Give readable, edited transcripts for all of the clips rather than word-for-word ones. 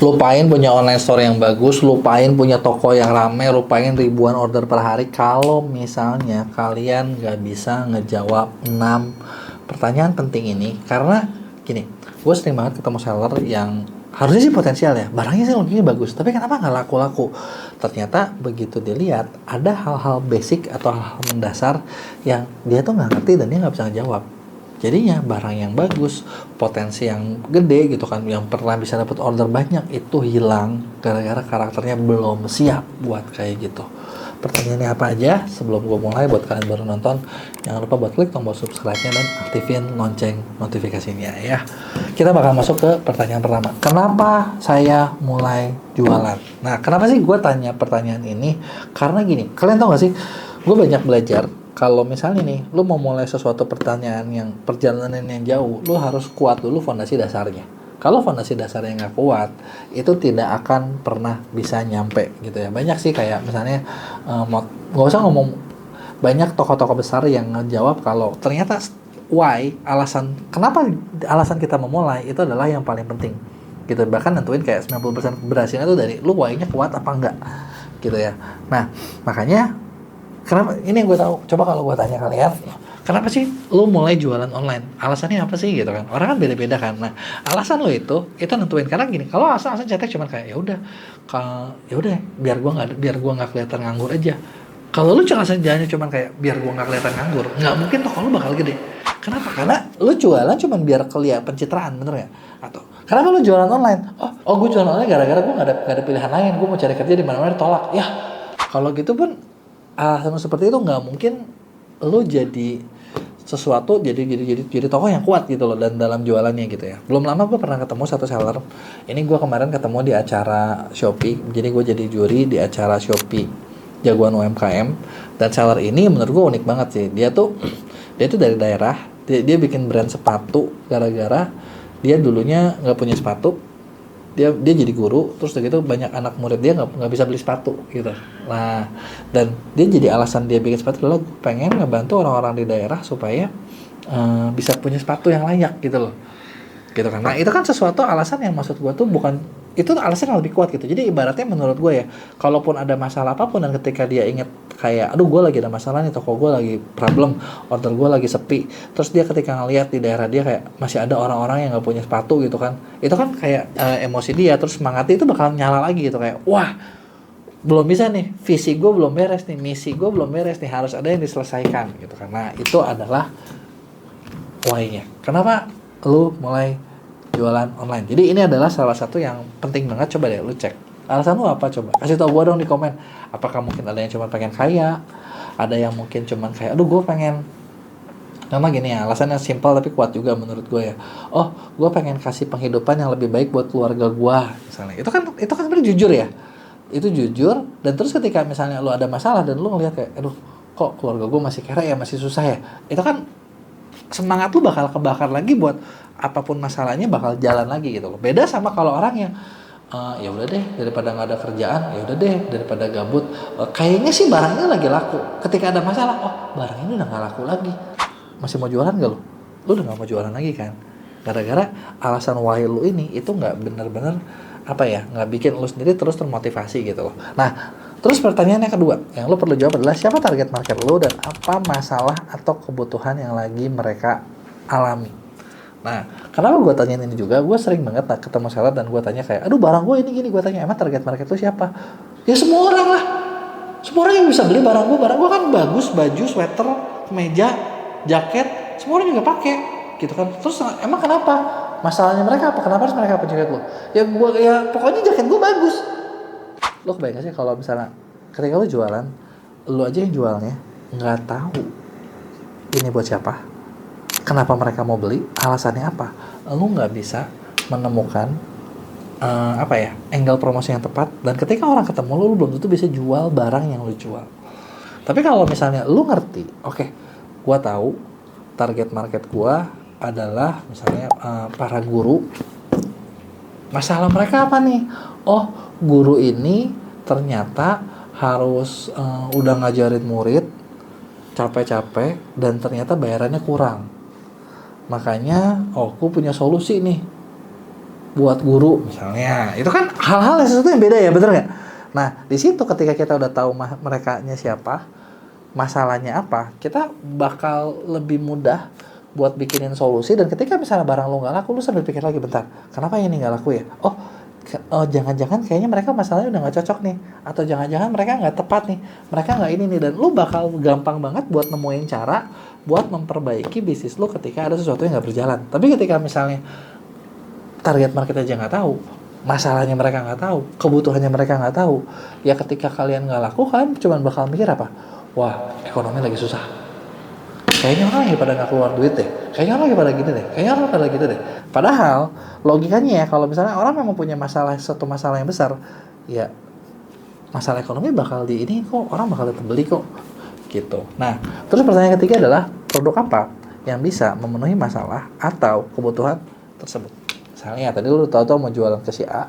Lupain punya online store yang bagus, lupain punya toko yang rame, lupain ribuan order per hari kalau misalnya kalian nggak bisa ngejawab 6 pertanyaan penting ini. Karena gini, gue sering banget ketemu seller yang harusnya sih potensial ya, barangnya sih loginya bagus, tapi kenapa nggak laku-laku? Ternyata begitu dilihat, ada hal-hal basic atau hal-hal mendasar yang dia tuh nggak ngerti dan dia nggak bisa ngejawab. Jadinya barang yang bagus, potensi yang gede gitu kan, yang pernah bisa dapat order banyak itu hilang gara-gara karakternya belum siap buat kayak gitu. Pertanyaannya apa aja? Sebelum gue mulai, buat kalian baru nonton, jangan lupa buat klik tombol subscribe-nya dan aktifin lonceng notifikasinya ya. Kita bakal masuk ke pertanyaan pertama. Kenapa saya mulai jualan? Nah, kenapa sih gue tanya pertanyaan ini? Karena gini, kalian tau gak sih, gue banyak belajar. Kalau misalnya nih, lu mau mulai sesuatu pertanyaan yang perjalanan yang jauh, lu harus kuat dulu fondasi dasarnya. Kalau fondasi dasarnya nggak kuat, itu tidak akan pernah bisa nyampe gitu ya. Banyak sih kayak misalnya, nggak usah ngomong, banyak tokoh-tokoh besar yang ngejawab kalau ternyata why, kenapa alasan kita memulai itu adalah yang paling penting. Gitu, bahkan nentuin kayak 90% keberhasilan itu dari lu why-nya kuat apa enggak gitu ya. Nah, makanya kenapa ini yang gue tahu, coba kalau gue tanya kalian, kenapa sih lu mulai jualan online, alasannya apa sih gitu kan? Orang kan beda-beda kan. Nah, alasan lu itu nentuin. Karena gini, kalau alasan cetek cuma kayak ya udah biar gua nggak kelihatan nganggur aja. Kalau lu alasan jalannya cuma kayak biar gua nggak kelihatan nganggur, nggak mungkin toko lu bakal gede. Kenapa? Karena lu jualan cuma biar kelihatan pencitraan, bener nggak? Atau kenapa lu jualan online? Gue jualan online gara-gara gue nggak ada pilihan lain, gue mau cari kerja di mana-mana ditolak. Ya, kalau gitu pun alasan seperti itu nggak mungkin lo jadi sesuatu, jadi tokoh yang kuat gitu loh dan dalam jualannya gitu ya. Belum lama gue pernah ketemu satu seller. Ini gue kemarin ketemu di acara Shopee. Jadi gue jadi juri di acara Shopee Jagoan UMKM, dan seller ini menurut gue unik banget sih. Dia tuh dari daerah. Dia bikin brand sepatu gara-gara dia dulunya nggak punya sepatu. Dia jadi guru, terus gitu banyak anak murid dia nggak bisa beli sepatu gitu. Nah, dan dia jadi alasan dia bikin sepatu adalah pengen ngebantu orang-orang di daerah supaya bisa punya sepatu yang layak gitu loh, gitu kan. Nah, itu kan sesuatu alasan yang maksud gue tuh bukan, itu alasan yang lebih kuat gitu. Jadi ibaratnya menurut gue ya, kalaupun ada masalah apapun dan ketika dia inget kayak, aduh gue lagi ada masalah nih, toko gue lagi problem, order gue lagi sepi, terus dia ketika ngelihat di daerah dia kayak masih ada orang-orang yang nggak punya sepatu gitu kan, itu kan kayak emosi dia, terus semangatnya itu bakal nyala lagi gitu, kayak wah belum bisa nih, visi gue belum beres nih, misi gue belum beres nih, harus ada yang diselesaikan gitu. Karena itu adalah why-nya. Kenapa lu mulai jualan online? Jadi ini adalah salah satu yang penting banget. Coba deh lu cek, alasan lu apa, coba kasih tau gue dong di komen. Apakah mungkin ada yang cuma pengen kaya, ada yang mungkin cuma kayak aduh gue pengen, nama gini ya, alasannya simpel tapi kuat juga menurut gue ya. Gue pengen kasih penghidupan yang lebih baik buat keluarga gue misalnya. Itu kan sebenarnya jujur ya, itu jujur. Dan terus ketika misalnya lu ada masalah dan lu ngeliat kayak aduh kok keluarga gue masih kere ya, masih susah ya, itu kan semangat lu bakal kebakar lagi buat apapun masalahnya bakal jalan lagi gitu loh. Beda sama kalau orang yang ya udah deh daripada nggak ada kerjaan, ya udah deh daripada gabut, kayaknya sih barangnya lagi laku. Ketika ada masalah, barang ini udah nggak laku lagi, masih mau jualan gak lu? Lu udah nggak mau jualan lagi kan? Gara-gara alasan why lu ini itu nggak bener-bener nggak bikin lu sendiri terus termotivasi gitu loh. Nah, terus pertanyaan yang kedua yang lu perlu jawab adalah siapa target market lu dan apa masalah atau kebutuhan yang lagi mereka alami. Nah, kenapa gue tanyain ini juga? Gue sering banget ketemu seller dan gue tanya kayak, aduh barang gue ini gini, gue tanya emang target market lu siapa? Ya semua orang lah, semua orang yang bisa beli barang gue kan bagus, baju, sweater, kemeja, jaket, semua orang juga pakai gitu kan. Terus emang kenapa? Masalahnya mereka apa? Kenapa harus mereka pakai jaket lo? Ya pokoknya jaket gue bagus. Lo kebayang gak sih kalau misalnya ketika lo jualan, lo aja yang jualnya nggak tahu ini buat siapa, kenapa mereka mau beli, alasannya apa, lo nggak bisa menemukan angle promosi yang tepat. Dan ketika orang ketemu lo belum tentu bisa jual barang yang lo jual. Tapi kalau misalnya lo ngerti, oke, gue tahu target market gue adalah misalnya para guru. Masalah mereka apa nih? Guru ini ternyata harus udah ngajarin murid capek-capek dan ternyata bayarannya kurang. Makanya aku punya solusi nih. buat guru misalnya. Itu kan hal-hal yang sesuatu yang beda ya, bener nggak? Nah, di situ ketika kita udah tahu merekanya siapa, masalahnya apa, kita bakal lebih mudah buat bikinin solusi. Dan ketika misalnya barang lo nggak laku, lo sambil pikir lagi, bentar, kenapa ini nggak laku ya? Oh, jangan-jangan kayaknya mereka masalahnya udah nggak cocok nih, atau jangan-jangan mereka nggak tepat nih, mereka nggak ini nih. Dan lo bakal gampang banget buat nemuin cara buat memperbaiki bisnis lo ketika ada sesuatu yang nggak berjalan. Tapi ketika misalnya target market aja nggak tahu, masalahnya mereka nggak tahu, kebutuhannya mereka nggak tahu, ya ketika kalian nggak laku, kalian cuma bakal mikir apa? Wah, ekonomi lagi susah, kayaknya orang lagi pada nggak keluar duit deh, kayaknya orang lagi pada gini deh, kayaknya orang pada gitu deh. Padahal logikanya ya, kalau misalnya orang memang punya satu masalah yang besar, ya masalah ekonomi bakal di ini kok, orang bakal tetap beli kok gitu. Nah, terus pertanyaan ketiga adalah produk apa yang bisa memenuhi masalah atau kebutuhan tersebut. Misalnya tadi lu tahu-tahu mau jualan ke si A,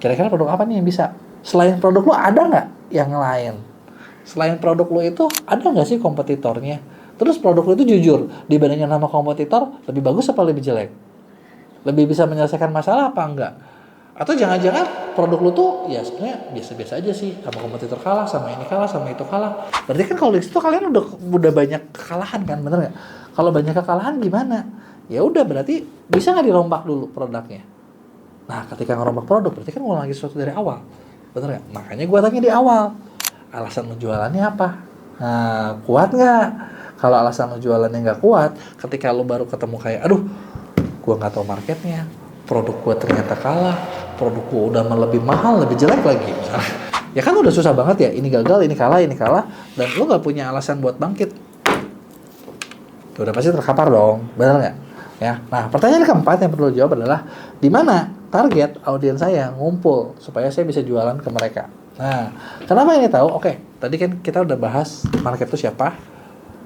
kira-kira produk apa nih yang bisa? Selain produk lu ada nggak yang lain? Selain produk lu itu ada nggak sih kompetitornya? Terus produk lu itu jujur dibandingkan sama kompetitor, lebih bagus apa lebih jelek? Lebih bisa menyelesaikan masalah apa enggak? Atau jangan-jangan produk lu tuh ya sebenarnya biasa-biasa aja sih, sama kompetitor kalah, sama ini kalah, sama itu kalah. Berarti kan kalau di situ kalian udah banyak kekalahan kan, bener nggak? Kalau banyak kekalahan gimana? Ya udah, berarti bisa nggak dirombak dulu produknya? Nah, ketika ngerombak produk, berarti kan ngulang lagi sesuatu dari awal, bener nggak? Makanya gue tanya di awal, alasan lu jualannya apa? Nah, kuat nggak? Kalau alasan lu jualannya nggak kuat, ketika lu baru ketemu kayak, aduh, gue nggak tahu marketnya, produk gue ternyata kalah, produk gue udah lebih mahal, lebih jelek lagi, misalnya. Ya kan udah susah banget ya, ini gagal, ini kalah, dan lu nggak punya alasan buat bangkit. Tuh, udah pasti terkapar dong, bener nggak? Ya, nah pertanyaan keempat yang perlu dijawab adalah di mana target audiens saya ngumpul supaya saya bisa jualan ke mereka. Nah, kenapa ini tahu? Oke, tadi kan kita udah bahas market itu siapa,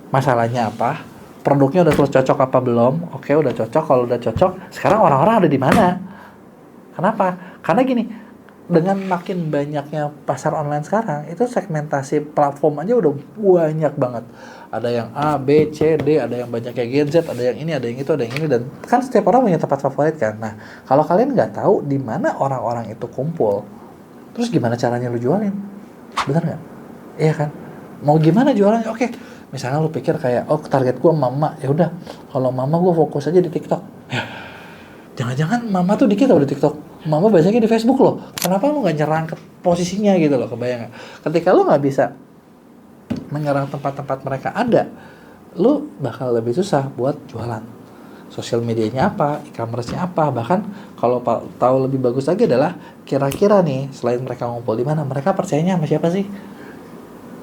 masalahnya apa, produknya udah terus cocok apa belum? Oke, udah cocok. Kalau udah cocok, sekarang orang-orang ada di mana? Kenapa? Karena gini, dengan makin banyaknya pasar online sekarang, itu segmentasi platform aja udah banyak banget. Ada yang A, B, C, D, ada yang banyak kayak Gen Z, ada yang ini, ada yang itu, ada yang ini, dan kan setiap orang punya tempat favorit kan. Nah, kalau kalian nggak tahu di mana orang-orang itu kumpul, terus gimana caranya lu jualin? Bener nggak? Iya kan? Mau gimana jualannya? Oke, misalnya lu pikir kayak, oh target gua mama, ya udah, kalau mama gua fokus aja di TikTok. Ya, jangan-jangan mama tuh dikit loh di TikTok, mama biasanya di Facebook loh. Kenapa lu nggak nyerang ke posisinya gitu loh? Kebayang nggak? Ketika lu nggak bisa menyerang tempat-tempat mereka ada, lu bakal lebih susah buat jualan. Sosial medianya apa, e-commerce-nya apa, bahkan kalau tahu lebih bagus lagi adalah kira-kira nih selain mereka ngumpul di mana, mereka percayanya sama siapa sih?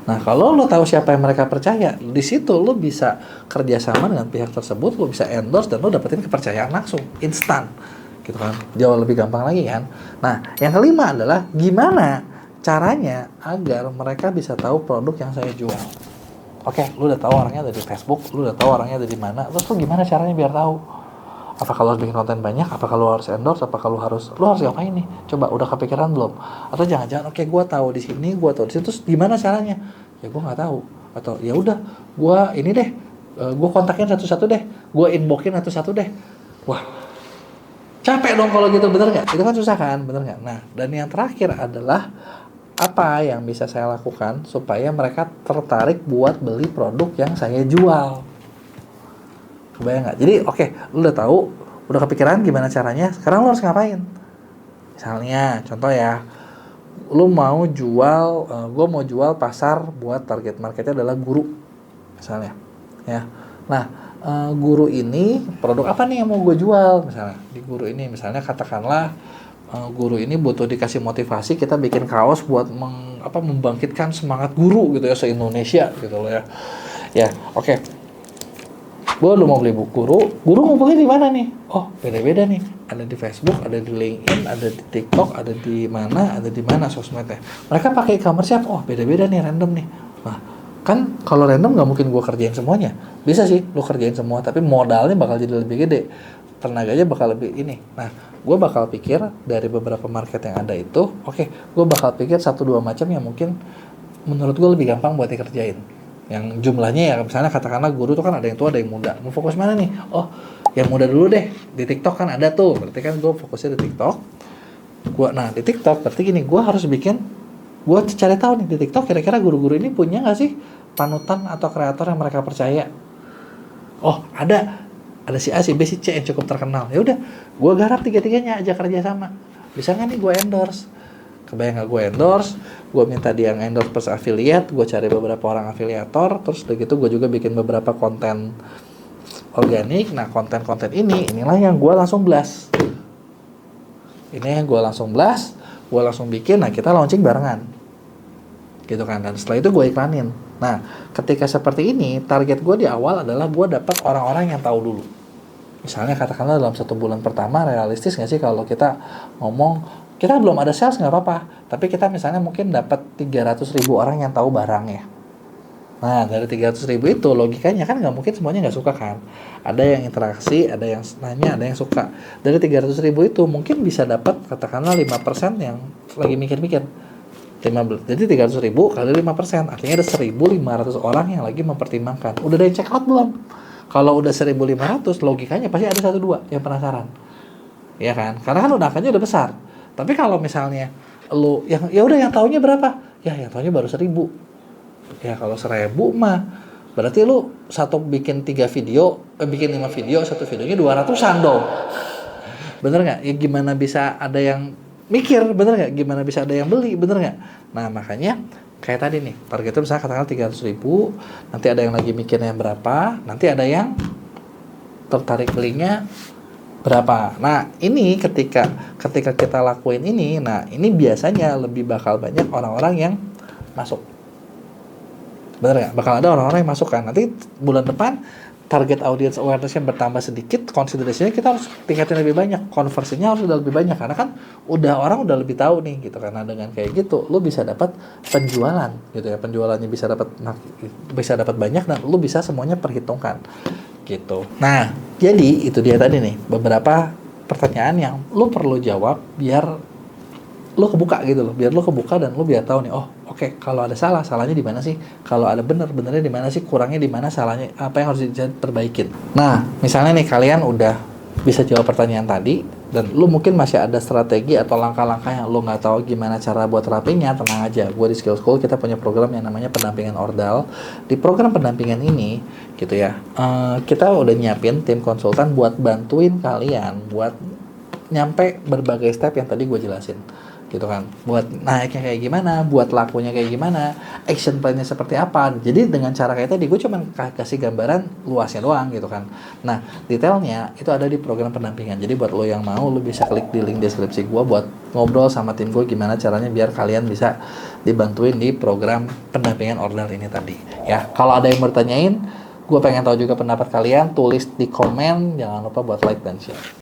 Nah, kalau lo tahu siapa yang mereka percaya, di situ lo bisa kerjasama dengan pihak tersebut, lo bisa endorse dan lo dapetin kepercayaan langsung, instan, gitu kan? Jauh lebih gampang lagi kan? Nah, yang kelima adalah gimana caranya agar mereka bisa tahu produk yang saya jual. Oke, lo udah tahu orangnya ada di Facebook, lo udah tahu orangnya ada di mana, terus lo gimana caranya biar tahu? Apa kalau harus bikin konten banyak? Apa kalau harus endorse? Apa kalau lo harus ngapain nih? Coba udah kepikiran belum? Atau jangan-jangan oke, gue tahu di sini, gue tahu di situ, terus gimana caranya? Ya gue nggak tahu. Atau ya udah, gue ini deh, gue kontakin satu-satu deh, gue inboxin satu-satu deh. Wah, capek dong kalau gitu, bener nggak? Itu kan susah kan, bener nggak? Nah, dan yang terakhir adalah apa yang bisa saya lakukan supaya mereka tertarik buat beli produk yang saya jual. Kebayang nggak? Jadi oke, lu udah tahu, udah kepikiran gimana caranya, sekarang lu harus ngapain? Misalnya, contoh ya, lu mau jual, gue mau jual pasar buat target marketnya adalah guru, misalnya, ya. Nah, guru ini produk apa nih yang mau gue jual? Misalnya di guru ini, misalnya katakanlah guru ini butuh dikasih motivasi, kita bikin kaos buat membangkitkan semangat guru gitu ya se-Indonesia gitu loh ya. Ya, oke. Gue udah mau beli buku guru ngumpulnya di mana nih? Oh, beda-beda nih. Ada di Facebook, ada di LinkedIn, ada di TikTok, ada di mana sosmednya. Mereka pakai e-commerce siapa? Oh, beda-beda nih, random nih. Nah, kan kalau random nggak mungkin gue kerjain semuanya. Bisa sih lu kerjain semua, tapi modalnya bakal jadi lebih gede. Tenaganya bakal lebih ini. Nah, gue bakal pikir dari beberapa market yang ada itu, oke, gue bakal pikir 1-2 macam yang mungkin menurut gue lebih gampang buat dikerjain. Yang jumlahnya ya, misalnya katakanlah guru itu kan ada yang tua, ada yang muda. Mau fokus mana nih? Oh, Yang mudah dulu deh, di TikTok kan ada tuh, berarti kan gue fokusnya di TikTok. Nah di TikTok berarti gini, gue harus gue cari tahu nih di TikTok kira-kira guru-guru ini punya nggak sih panutan atau kreator yang mereka percaya. Oh ada si A, si B, si C yang cukup terkenal. Ya udah, gue garap tiga-tiganya aja kerja sama. Bisa nggak nih gue endorse? Kebayang nggak gue endorse? Gue minta dia endorse plus affiliate, gue cari beberapa orang afiliator, terus udah gitu gue juga bikin beberapa konten organik. Nah konten-konten inilah yang gue langsung blast. Ini yang gue langsung blast, gue langsung bikin. Nah kita launching barengan, gitu kan. Dan setelah itu gue iklanin. Nah ketika seperti ini, target gue di awal adalah gue dapat orang-orang yang tahu dulu. Misalnya katakanlah dalam 1 bulan pertama, realistis nggak sih kalau kita ngomong kita belum ada sales nggak apa-apa, tapi kita misalnya mungkin dapat 300.000 orang yang tahu barangnya. Nah dari 300.000 itu logikanya kan nggak mungkin semuanya nggak suka kan. Ada yang interaksi, ada yang nanya, ada yang suka. Dari 300.000 itu mungkin bisa dapat katakanlah 5% yang lagi mikir-mikir. 15. Jadi 300.000 kali 5%, artinya ada 1.500 orang yang lagi mempertimbangkan. Udah ada yang check out belum? Kalau udah 1.500, logikanya pasti ada 1-2 yang penasaran. Ya kan? Karena kan udah angkanya udah besar. Tapi kalau misalnya lu yang ya udah yang taunya berapa? Ya yang taunya baru 1.000. Ya kalau 1.000 mah berarti lu bikin 5 video, satu videonya 200-an dong. Bener nggak? Ya gimana bisa ada yang mikir, bener nggak? Gimana bisa ada yang beli, bener nggak? Nah makanya kayak tadi nih, targetnya misalnya katakan 300.000, nanti ada yang lagi mikirnya berapa, nanti ada yang tertarik belinya berapa. Nah ini ketika kita lakuin ini, nah ini biasanya lebih bakal banyak orang-orang yang masuk. Bener nggak? Bakal ada orang-orang yang masuk kan. Nanti bulan depan target audience awareness-nya bertambah sedikit, consideration-nya kita harus tingkatin lebih banyak, konversinya harus udah lebih banyak karena kan orang udah lebih tahu nih gitu. Karena dengan kayak gitu lu bisa dapat penjualan gitu ya, penjualannya bisa dapat banyak dan lu bisa semuanya perhitungkan gitu. Nah jadi itu dia tadi nih beberapa pertanyaan yang lu perlu jawab biar lu kebuka gitu loh, biar lu kebuka dan lu biar tahu nih, oh oke, kalau ada salahnya di mana sih, kalau ada benernya di mana sih, kurangnya di mana, salahnya apa yang harus diperbaikin. Nah misalnya nih kalian udah bisa jawab pertanyaan tadi dan lu mungkin masih ada strategi atau langkah-langkah yang lu nggak tahu gimana cara buat terapinya, tenang aja, gue di Skill School kita punya program yang namanya pendampingan ordal. Di program pendampingan ini gitu ya, kita udah nyiapin tim konsultan buat bantuin kalian buat nyampe berbagai step yang tadi gue jelasin gitu kan, buat naiknya kayak gimana, buat lakunya kayak gimana, action plan-nya seperti apa. Jadi dengan cara kayak tadi gue cuma kasih gambaran luasnya doang gitu kan. Nah detailnya itu ada di program pendampingan. Jadi buat lo yang mau, lo bisa klik di link deskripsi gue buat ngobrol sama tim gue gimana caranya biar kalian bisa dibantuin di program pendampingan ordal ini tadi ya. Kalau ada yang bertanyain, gue pengen tahu juga pendapat kalian, tulis di komen, jangan lupa buat like dan share.